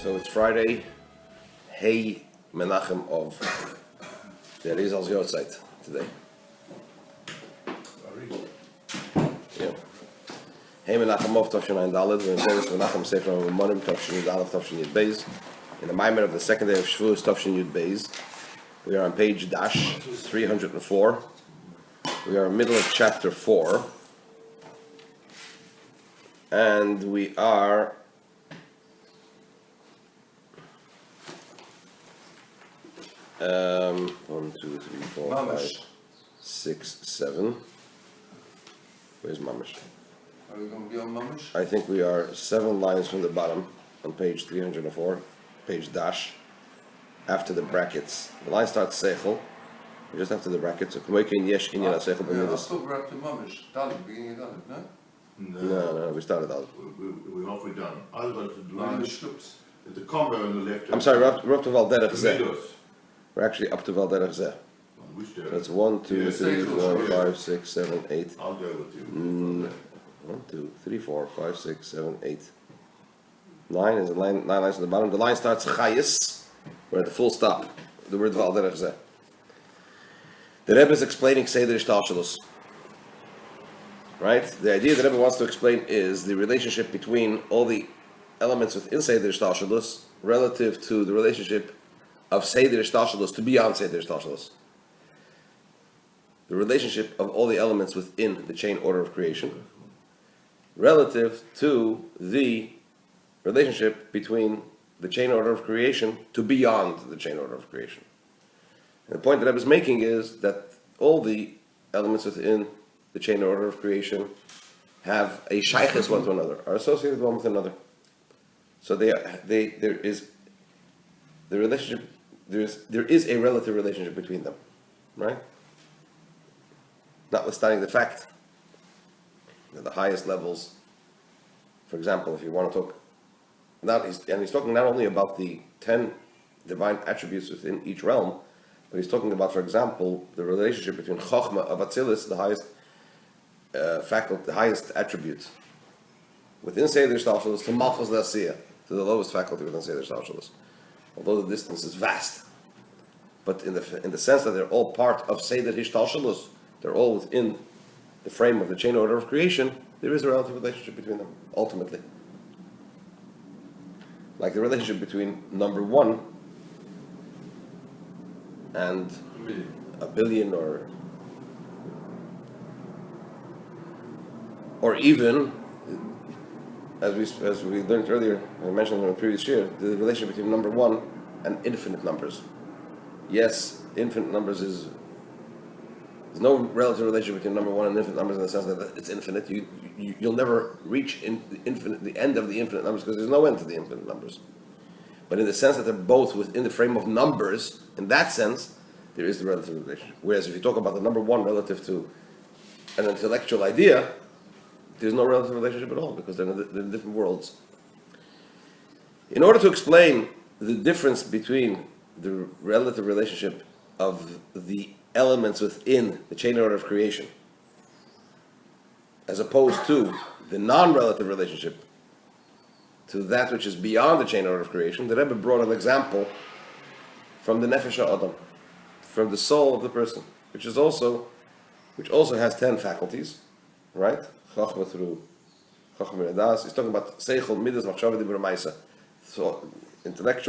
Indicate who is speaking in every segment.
Speaker 1: So it's Friday, Hey Menachem of. There is als Yahrzeit today. Yeah. Hey Menachem of Tavshin Ein Daled. We're in Paris Menachem Sefer Mamar Tavshin Yud Aleph Tavshin Yud Beis. In the Mamar of the second day of Shavuos Tavshin Yud Beis. We are on page dash 304. We are in the middle of chapter 4. And we are one, two, three, four,
Speaker 2: Mamish.
Speaker 1: 5, 6, 7. Where's Mamish?
Speaker 2: Are we going to be on Mamish?
Speaker 1: I think we are 7 lines from the bottom on page 304, page dash, after the brackets. The line starts Seichel, just after the brackets. So, K'moikein yesh inyan ha-seichel
Speaker 2: I
Speaker 1: b'midas.
Speaker 2: thought we're up to Mamish. Dalit, beginning of Dalit, no?
Speaker 1: No, we started out.
Speaker 3: We're halfway done. I was going to do
Speaker 2: Mamish Shlups.
Speaker 3: the combo on the left.
Speaker 1: I'm sorry, we're up to Val Derech Zeh.
Speaker 3: Midos.
Speaker 1: We're actually up to Val Derech Zeh.
Speaker 3: Which
Speaker 1: So
Speaker 3: there?
Speaker 1: it's 1, 2,
Speaker 3: Yeah,
Speaker 1: 3,
Speaker 2: Seichel,
Speaker 1: 4,
Speaker 2: sure.
Speaker 1: 5, 6, 7, 8.
Speaker 3: I'll go with you.
Speaker 1: 1, 2, 3, 4, 5, 6, 7, 8. 9 is the line, 9 lines on the bottom. The line starts Chayis. We're at the full stop. The word Val Derech Zeh. The Rebbe is explaining Seder Ishtalshelus. Right? The idea that Rebbe wants to explain is the relationship between all the elements within Seder Ishtalshelus relative to the relationship of Seder Ishtalshelus to beyond Seder Ishtalshelus. The relationship of all the elements within the chain order of creation relative to the relationship between the chain order of creation to beyond the chain order of creation. And the point that I was making is that all the elements within the chain order of creation have a shaykhis one to another, are associated one with another. So there is the relationship. There is a relative relationship between them, right? Notwithstanding the fact that the highest levels, for example, if you want to talk, he's talking not only about the 10 divine attributes within each realm, but he's talking about, for example, the relationship between Chochmah of Atzilus, the highest faculty, the highest attribute within Seder Shtalshelus, to Malchus L'Asiyah, to the lowest faculty within Seder Shtalshelus. Although the distance is vast, but in the sense that they're all part of Seder Hishtalshelus, they're all within the frame of the chain order of creation, there is a relative relationship between them, ultimately. Like the relationship between number 1 and a billion, or even, as we learned earlier, I mentioned in the previous year, the relationship between number 1 and infinite numbers. Yes, infinite numbers there's no relative relationship between number 1 and infinite numbers in the sense that it's infinite. You'll never reach the end of the infinite numbers because there's no end to the infinite numbers. But in the sense that they're both within the frame of numbers, in that sense, there is the relative relationship. Whereas if you talk about the number 1 relative to an intellectual idea, there's no relative relationship at all because they're in different worlds. In order to explain the difference between the relative relationship of the elements within the chain order of creation as opposed to the non-relative relationship to that which is beyond the chain order of creation, the Rebbe brought an example from the Nefesh HaAdam, from the soul of the person, which also has 10 faculties, right? Chachma through Chachma Edas. He's talking about Seichel, Midas, Machshava, Dibur, Maisa. So intellect,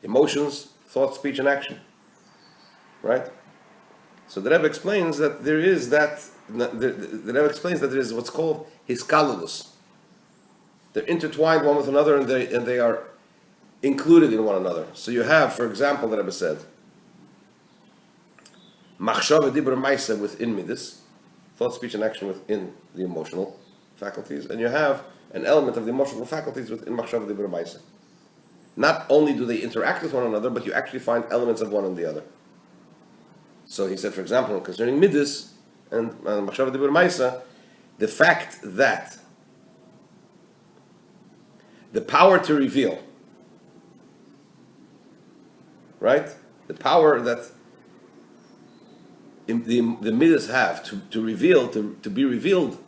Speaker 1: emotions, thought, speech, and action. Right? So the Rebbe explains that there is that. The Rebbe explains that there is what's called hiskalulus. They're intertwined one with another, and they are included in one another. So you have, for example, the Rebbe said, Machshava, Dibur, Maisa within Midas. Thought, speech, and action within the emotional faculties, and you have an element of the emotional faculties within Machshava Dibur Maisa. Not only do they interact with one another, but you actually find elements of one and the other. So he said, for example, concerning Midas and Machshava Dibur Maisa, the fact that the power to reveal, right? The power that the midas have to reveal, to be revealed,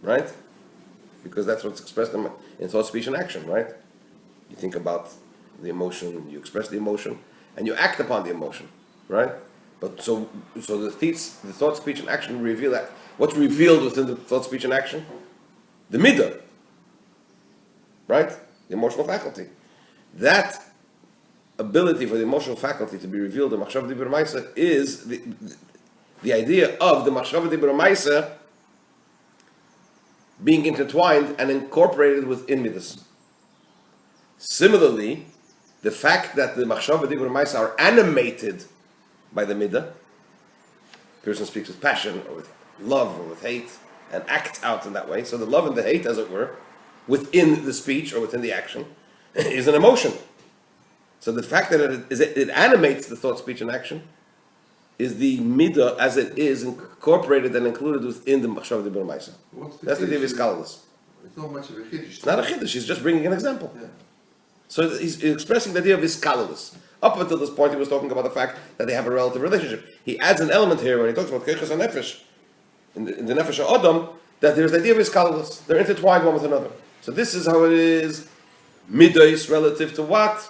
Speaker 1: right? Because that's what's expressed in thought, speech, and action, right? You think about the emotion, you express the emotion, and you act upon the emotion, right? But so the thought, speech, and action reveal that. What's revealed within the thought, speech, and action? The midah, right? The emotional faculty. That ability for the emotional faculty to be revealed in Machshav Dibur Maisa is the idea of the Machshav Dibur Maisa being intertwined and incorporated within midas. Similarly, the fact that the Machshav Dibur Maisa are animated by the midah, person speaks with passion or with love or with hate and acts out in that way. So the love and the hate, as it were, within the speech or within the action, is an emotion. So the fact that it animates the thought, speech, and action is the midah as it is incorporated and included within the Machshav Dibur Maisa. That's the idea of Iskalalus.
Speaker 2: It's not much of a chiddush.
Speaker 1: It's not a chiddush, he's just bringing an example.
Speaker 2: Yeah.
Speaker 1: So he's expressing the idea of Iskalalus. Up until this point, he was talking about the fact that they have a relative relationship. He adds an element here when he talks about Keiches HaNefesh, in the Nefesh HaAdam, that there's the idea of Iskalalus. They're intertwined one with another. So this is how it is, midos relative to what?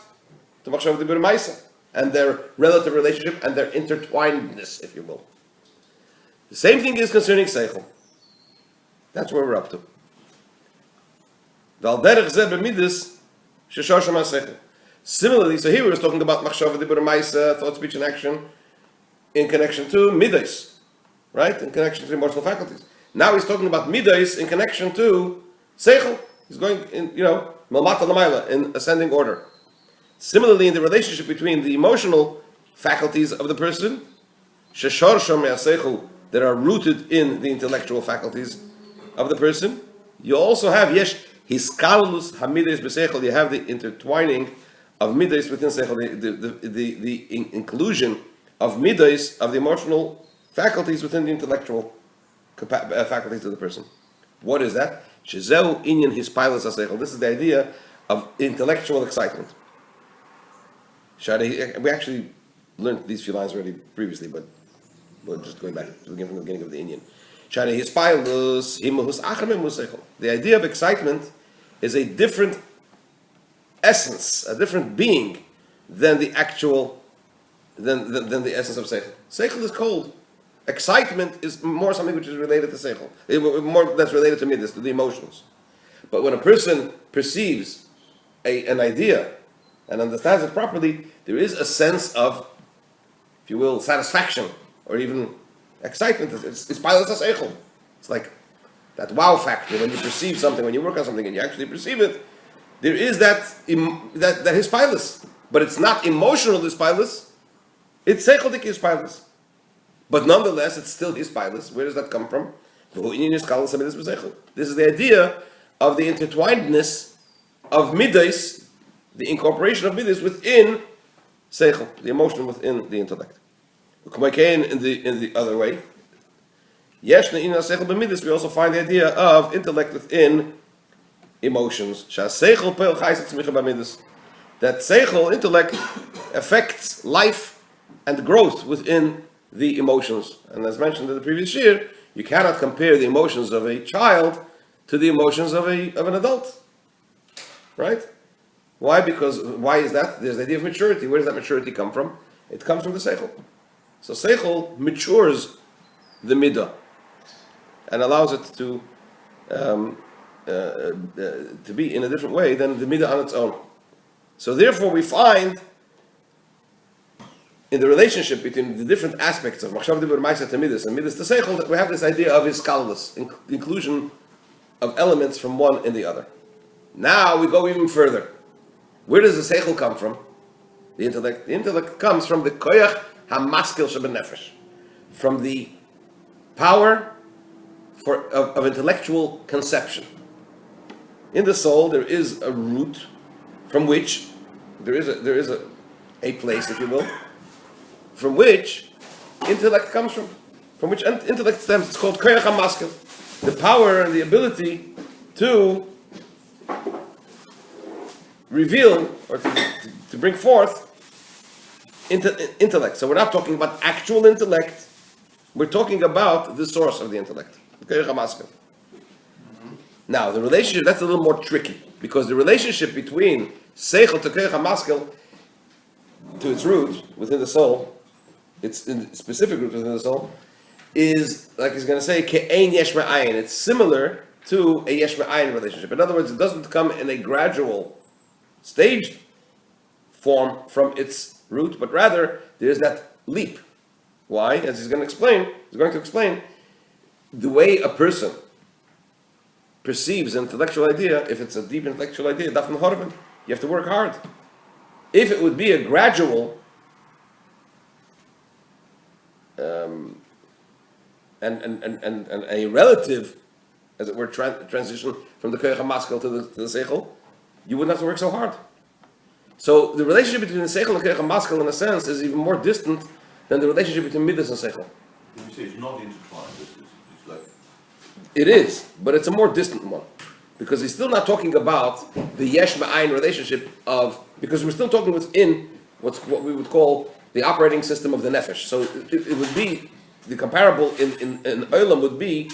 Speaker 1: To Machshav Dibur Maisa. And their relative relationship and their intertwinedness, if you will. The same thing is concerning Seichel. That's where we're up to. Val derech zeh b'midas sheshar shema Seichel. Similarly, so here we were talking about Machshav Dibur Maisa, thought, speech, and action, in connection to midas, right? In connection to emotional faculties. Now he's talking about midas in connection to Seichel. He's going in, Malmata Lamaila, in ascending order. Similarly, in the relationship between the emotional faculties of the person, sheshar shema Seichel, that are rooted in the intellectual faculties of the person, you also have yesh hiskalus hamidas b'seichel. You have the intertwining of midas within seichel, the inclusion of midas of the emotional faculties within the intellectual faculties of the person. What is that? Shezeu inyan hispilus haseichel. This is the idea of intellectual excitement. We actually learned these few lines already previously, but we're just going back to the beginning of the Indian. The idea of excitement is a different essence, a different being than the actual, than the essence of seichel. Seichel is cold. Excitement is more something which is related to seichel, more that's related to midas, to the emotions. But when a person perceives an idea and understands it properly, there is a sense of, if you will, satisfaction or even excitement. It's pilot seichel. It's like that wow factor when you perceive something, when you work on something and you actually perceive it. There is that hispilus, but it's not emotional hispilus. It's seichelic hispilus, but nonetheless, it's still hispilus. Where does that come from? This is the idea of the intertwinedness of midas, the incorporation of midas within seichel, the emotion within the intellect. In the other way, we also find the idea of intellect within emotions. That seichel, intellect, affects life and growth within the emotions. And as mentioned in the previous year, you cannot compare the emotions of a child to the emotions of an adult. Right? Why? Why is that? There's the idea of maturity. Where does that maturity come from? It comes from the seichel. So seichel matures the midah and allows it to be in a different way than the midah on its own. So therefore we find in the relationship between the different aspects of Machshav Dibur Maisa to midas and midas to seichel that we have this idea of iskalus, inclusion of elements from one in the other. Now we go even further. Where does the seichel come from? The intellect. The intellect comes from the koyach hamaskil shebenefesh, from the power of intellectual conception. In the soul, there is a root from which there is a place, if you will, from which intellect comes from which intellect stems. It's called koyach hamaskil, the power and the ability to reveal or to bring forth intellect. So we're not talking about actual intellect. We're talking about the source of the intellect. Now the relationship, that's a little more tricky. because the relationship between seichel to koach hamaskel, to its root within the soul, its specific root within the soul, is, like he's going to say, ke'ein yesh me'ayin. It's similar to a yesh me'ayin relationship. In other words, it doesn't come in a gradual, staged form from its root, but rather there's that leap. Why? As he's going to explain, the way a person perceives an intellectual idea, if it's a deep intellectual idea, you have to work hard. If it would be a gradual and a relative, as it were, transition from the koach hamaskel to the seichel, you wouldn't have to work so hard. So the relationship between the seichel and the koach hamaskel, in a sense, is even more distant than the relationship between midas and seichel.
Speaker 3: You say it's not intertwined. It's like
Speaker 1: It is, but it's a more distant one, because he's still not talking about the yesh ma'ayin relationship of, because we're still talking within what we would call the operating system of the nefesh. So it would be, the comparable in Olam would be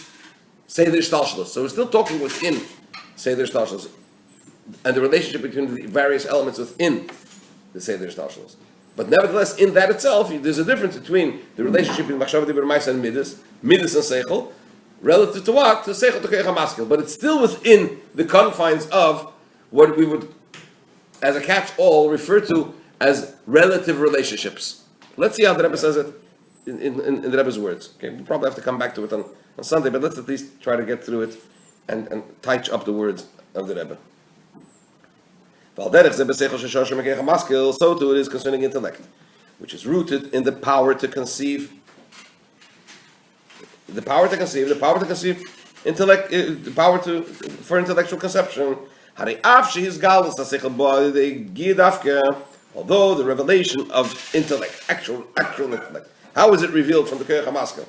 Speaker 1: Seder Shtalshalos. So we're still talking within Seder Shtalshalos and the relationship between the various elements within the Seder Shtalshalos. But nevertheless, in that itself, there's a difference between the relationship between Machshav Dibur Maisa and Midas and Seichel, relative to what? To Seichel to Koach HaMaskil. But it's still within the confines of what we would, as a catch-all, refer to as relative relationships. Let's see how the Rebbe says it in the Rebbe's words. Okay, we'll probably have to come back to it on Sunday, but let's at least try to get through it and touch up the words of the Rebbe. So too it is concerning intellect, which is rooted in the power to conceive. The power to conceive intellect, the power for intellectual conception. Although the revelation of intellect, actual intellect, how is it revealed from the koach hamaskel?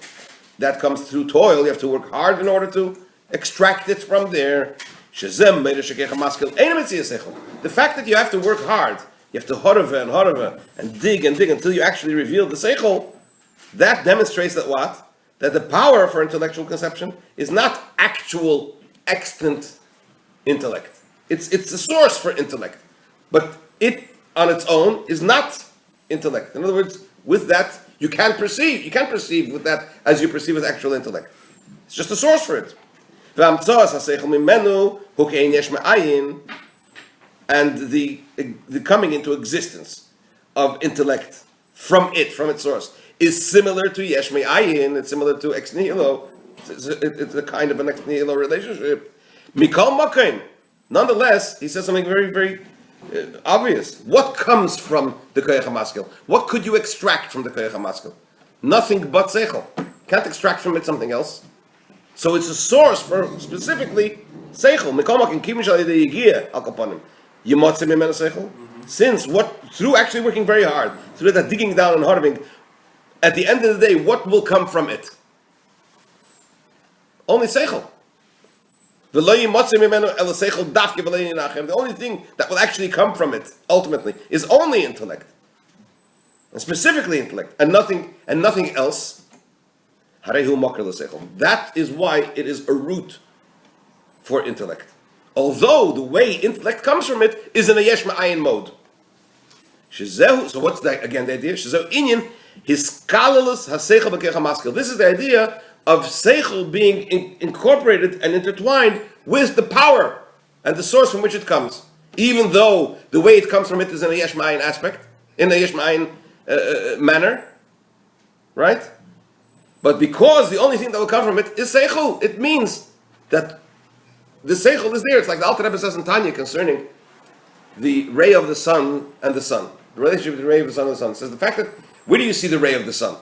Speaker 1: That comes through toil. You have to work hard in order to extract it from there. The fact that you have to work hard, you have to harava and dig until you actually reveal the seichel, that demonstrates that what? That the power for intellectual conception is not actual extant intellect. It's a source for intellect, but it on its own is not intellect. In other words, with that you can't perceive. You can't perceive with that as you perceive with actual intellect. It's just a source for it. And the coming into existence of intellect from its source is similar to yesh me'ayin. It's similar to ex nihilo. It's a kind of an ex nihilo relationship. Mikol makom. Nonetheless, he says something very, very obvious. What comes from the koach hamaskel? What could you extract from the koach hamaskel? Nothing but seichel. Can't extract from it something else. So it's a source for specifically seichel. Mikol makom kivin shal yedei yigia al kaponim. Yimotzim mimenu seichel. Since through actually working very hard, through that digging down and harving, at the end of the day, what will come from it? Only seichel. The only thing that will actually come from it, ultimately, is only intellect. And specifically intellect, and nothing else. That is why it is a root for intellect. Although the way intellect comes from it is in a yesh ma'ayin mode. So what's that again? The idea? This is the idea of seichel being incorporated and intertwined with the power and the source from which it comes. Even though the way it comes from it is in a yesh ma'ayin aspect, in a yesh ma'ayin manner, right? But because the only thing that will come from it is seichel, it means that the seichel is there. It's like the Alter Rebbe says in Tanya concerning the ray of the sun and the sun. The relationship between the ray of the sun and the sun. It says the fact that, where do you see the ray of the sun?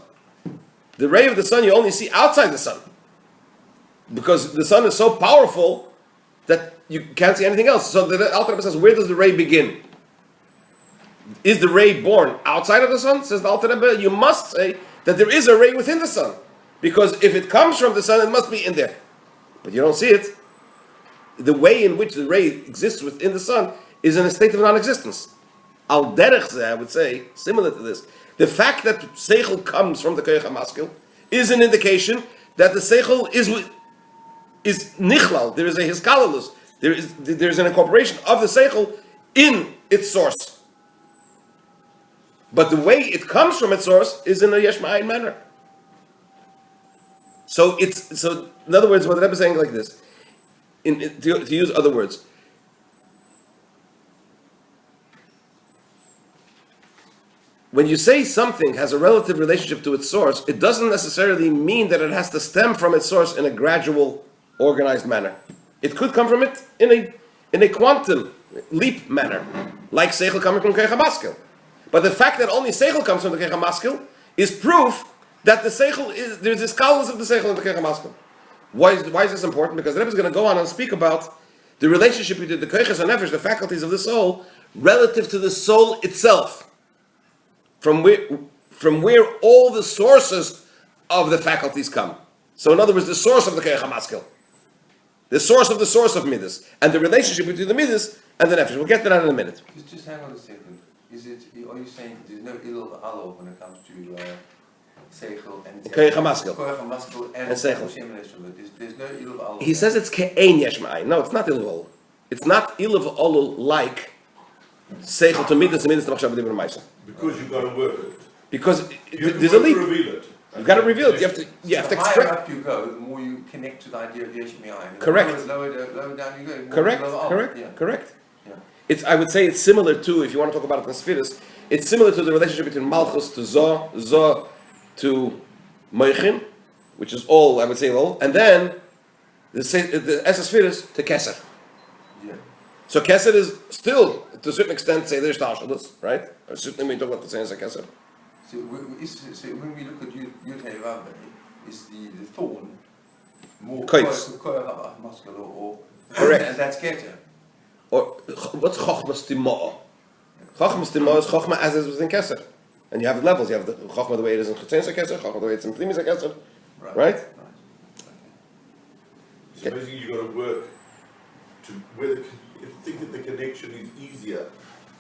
Speaker 1: The ray of the sun you only see outside the sun. Because the sun is so powerful that you can't see anything else. So the Alter Rebbe says, where does the ray begin? Is the ray born outside of the sun? Says the Alter Rebbe, you must say that there is a ray within the sun. Because if it comes from the sun, it must be in there. But you don't see it. The way in which the ray exists within the sun is in a state of non-existence. Al derech zeh, I would say, similar to this. The fact that seichel comes from the koach hamaskel is an indication that the seichel is nichlal. There is a hiskalelus. There's an incorporation of the seichel in its source. But the way it comes from its source is in a yesh ma'ayin manner. So in other words, what the Rebbe is saying like this, to use other words, when you say something has a relative relationship to its source, it doesn't necessarily mean that it has to stem from its source in a gradual, organized manner. It could come from it in a quantum leap manner, like seichel coming from keich hamaskil. But the fact that only seichel comes from the keich hamaskil is proof that the seichel there's this kalus of the seichel in the keich hamaskil. Why is this important? Because the Rebbe is going to go on and speak about the relationship between the keiches and nefesh, the faculties of the soul, relative to the soul itself. From where all the sources of the faculties come. So in other words, the source of the keich hamaskil, the source of midas, and the relationship between the midas and the nefesh. We'll get to that in a minute.
Speaker 2: Just hang on a second. Are you saying there's no ilul alo when it comes to seichel and
Speaker 1: keich hamaskil
Speaker 2: and
Speaker 1: seichel?
Speaker 2: There's no ilul alo.
Speaker 1: He says it's ke'ein yesh ma'ayin. No, it's not ilul olo. It's not ilul olo like seichel to midas and midas to machshav d'ibur ma'isa.
Speaker 3: Because you've got to work it.
Speaker 1: Because
Speaker 3: There's
Speaker 1: a leap.
Speaker 3: Reveal it.
Speaker 1: You've got to reveal it. You have to
Speaker 2: The higher
Speaker 1: extract.
Speaker 2: up you go, the more you connect to the idea of yesh ma'ayin.
Speaker 1: Correct.
Speaker 2: Lower down you go.
Speaker 1: Correct.
Speaker 2: Yeah.
Speaker 1: I would say it's similar to, if you want to talk about it in Sfiris, it's similar to the relationship between Malchus to Zoh to Moichin, which is all, I would say all, and then the Esas Sfiris to Keser.
Speaker 2: Yeah.
Speaker 1: So Keser is still, to a certain extent, say there's Tashalas, right? Or certainly when you talk about the Seichel Keser.
Speaker 2: So when we look at Yud Hey Vav Hey, is the thorn more muscular or
Speaker 1: correct?
Speaker 2: And that's Keter.
Speaker 1: Or what's Chochmas Timoah? Chochmas Timoah is Chochma as is within Keser. And you have the levels. You have the Chochma the way it is in Chetzensa Keser, Chochma the way it's in Plimis Keser. Right?
Speaker 3: So basically you've got to work to where you think that the connection is easier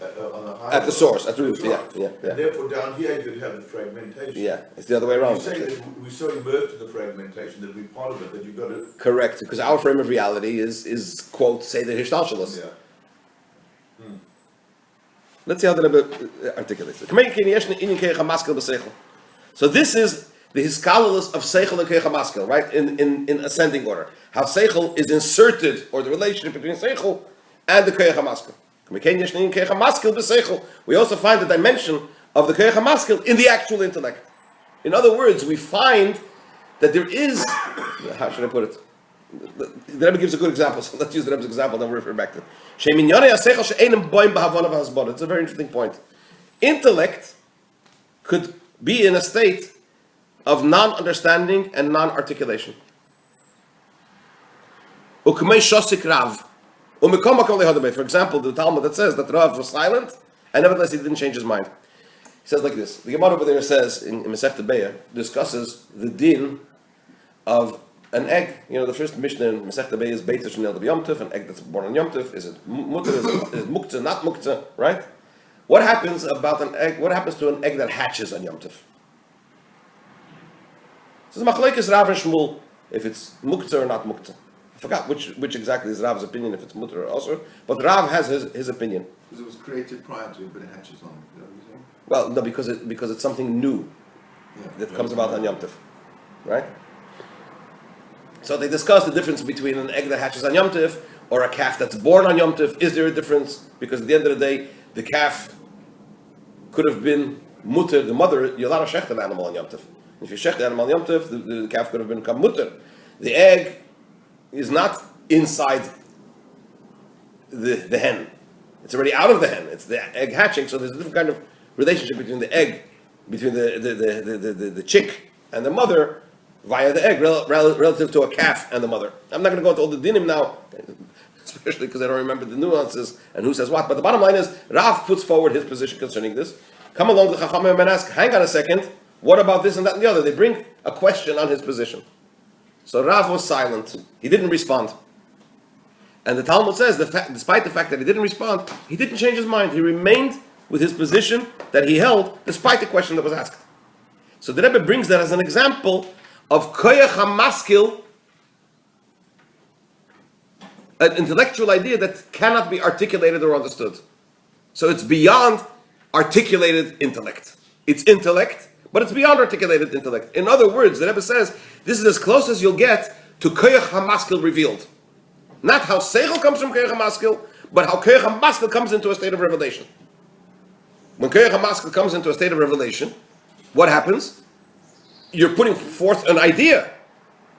Speaker 3: on a higher
Speaker 1: At the source, at the root,
Speaker 3: right.
Speaker 1: yeah.
Speaker 3: And therefore down here you could have the fragmentation.
Speaker 1: Yeah, it's the other way around.
Speaker 3: You're saying that we're so immersed in the fragmentation that we're part of it, that you've got to...
Speaker 1: Correct, because our frame of reality is quote, say the Hishtalshalas.
Speaker 3: Yeah.
Speaker 1: Let's see how the Rebbe articulates it. So this is the Hiskalulus of Seichel and Keich HaMaskil, right? In ascending order. How Seichel is inserted, or the relationship between Seichel and the Keich HaMaskil. We also find the dimension of the Keich HaMaskil in the actual intellect. In other words, we find that there is, how should I put it? The Rebbe gives a good example, so let's use the Rebbe's example, then we'll refer back to it. It's a very interesting point. Intellect could be in a state of non-understanding and non-articulation. For example, the Talmud that says that Rav was silent, and nevertheless he didn't change his mind. He says like this. The Gemara over there says, in Masechta Be'ah, discusses the din of an egg. You know, the first Mishnah in Masechta Be'ah is Beiter Shenel de Yom Tov, an egg that's born on Yom Tov. Is it mutter, is it muktzah, not muktzah, right? What happens about an egg? What happens to an egg that hatches on Yom Tov? It says Machlekes Rav and Shmuel, if it's muktzah or not muktzah. I forgot which exactly is Rav's opinion, if it's mutter or also, but Rav has his opinion.
Speaker 2: Because it was created prior to it, but it hatches on it. You know what you're saying?
Speaker 1: Well, no, because it's something new that comes about on Yom Tov, right? So they discuss the difference between an egg that hatches on Yom Tov or a calf that's born on Yom Tov. Is there a difference? Because at the end of the day, the calf could have been mutter, the mother. You're allowed to shech an animal on Yom Tov. If you shech the animal on Yom Tov, the calf could have become mutter. The egg is not inside the hen. It's already out of the hen. It's the egg hatching. So there's a different kind of relationship between the egg, between the chick and the mother via the egg, relative to a calf and the mother. I'm not going to go into all the dinim now, especially because I don't remember the nuances and who says what. But the bottom line is, Rav puts forward his position concerning this. Come along to the Chachamim and ask, hang on a second, what about this and that and the other? They bring a question on his position. So Rav was silent. He didn't respond. And the Talmud says, despite the fact that he didn't respond, he didn't change his mind. He remained with his position that he held, despite the question that was asked. So the Rebbe brings that as an example of koyach hamaskil an intellectual idea that cannot be articulated or understood. So it's beyond articulated intellect. It's intellect, but it's beyond articulated intellect. In other words, the Rebbe says, this is as close as you'll get to Koyach HaMaskil revealed. Not how Seichel comes from Koyach HaMaskil, but how Koyach HaMaskil comes into a state of revelation. When Koyach HaMaskil comes into a state of revelation, what happens? You're putting forth an idea,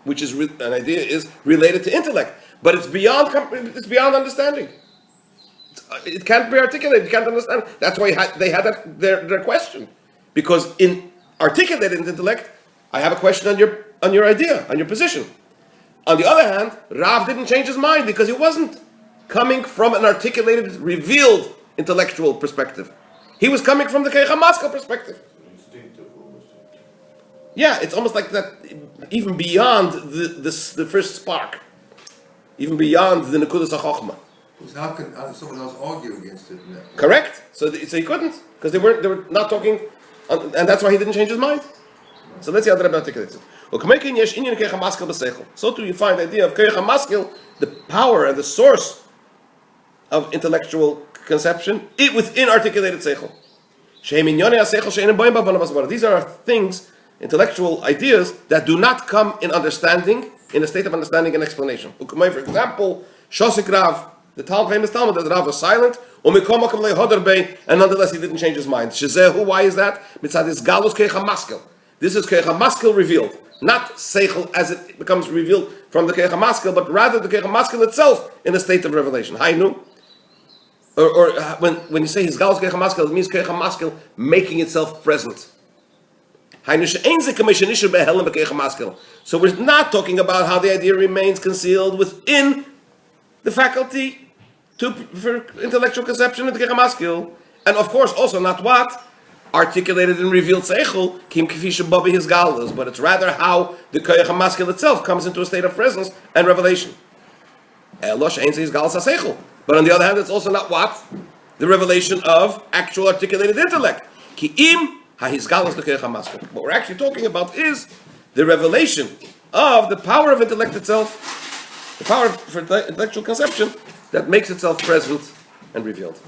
Speaker 1: which is an idea is related to intellect, but it's beyond understanding. It can't be articulated. You can't understand. That's why they had their question, because in articulated intellect, I have a question on your idea, on your position. On the other hand, Rav didn't change his mind because he wasn't coming from an articulated, revealed intellectual perspective. He was coming from the Koyach HaMaskil perspective.
Speaker 3: Instinctive, almost.
Speaker 1: Yeah, it's almost like that, even beyond the first spark, even beyond the Nekudas HaChochma.
Speaker 2: So how can someone else argue against it?
Speaker 1: Correct. So he couldn't, because they were not talking, and that's why he didn't change his mind. So let's see how the Rebbe articulates it. So too you find the idea of Koyach HaMaskil, the power and the source of intellectual conception, it within articulated seichel. These are things, intellectual ideas, that do not come in understanding, in a state of understanding and explanation. For example, Shosik Rav, the famous Talmud, that Rav was silent, and nonetheless he didn't change his mind. Why is that? This is Koyach HaMaskil revealed, not seichel as it becomes revealed from the Koyach HaMaskil, but rather the Koyach HaMaskil itself in a state of revelation. Hainu. Or when you say his galus Koyach HaMaskil, it means Koyach HaMaskil making itself present. So we're not talking about how the idea remains concealed within the faculty for intellectual conception in the Koyach HaMaskil, and of course also not what articulated and revealed seichel kim kifisha babi his galus, but it's rather how the Koyach HaMaskil itself comes into a state of presence and revelation. But on the other hand, it's also not what? The revelation of actual articulated intellect. What we're actually talking about is the revelation of the power of intellect itself, the power for intellectual conception that makes itself present and revealed.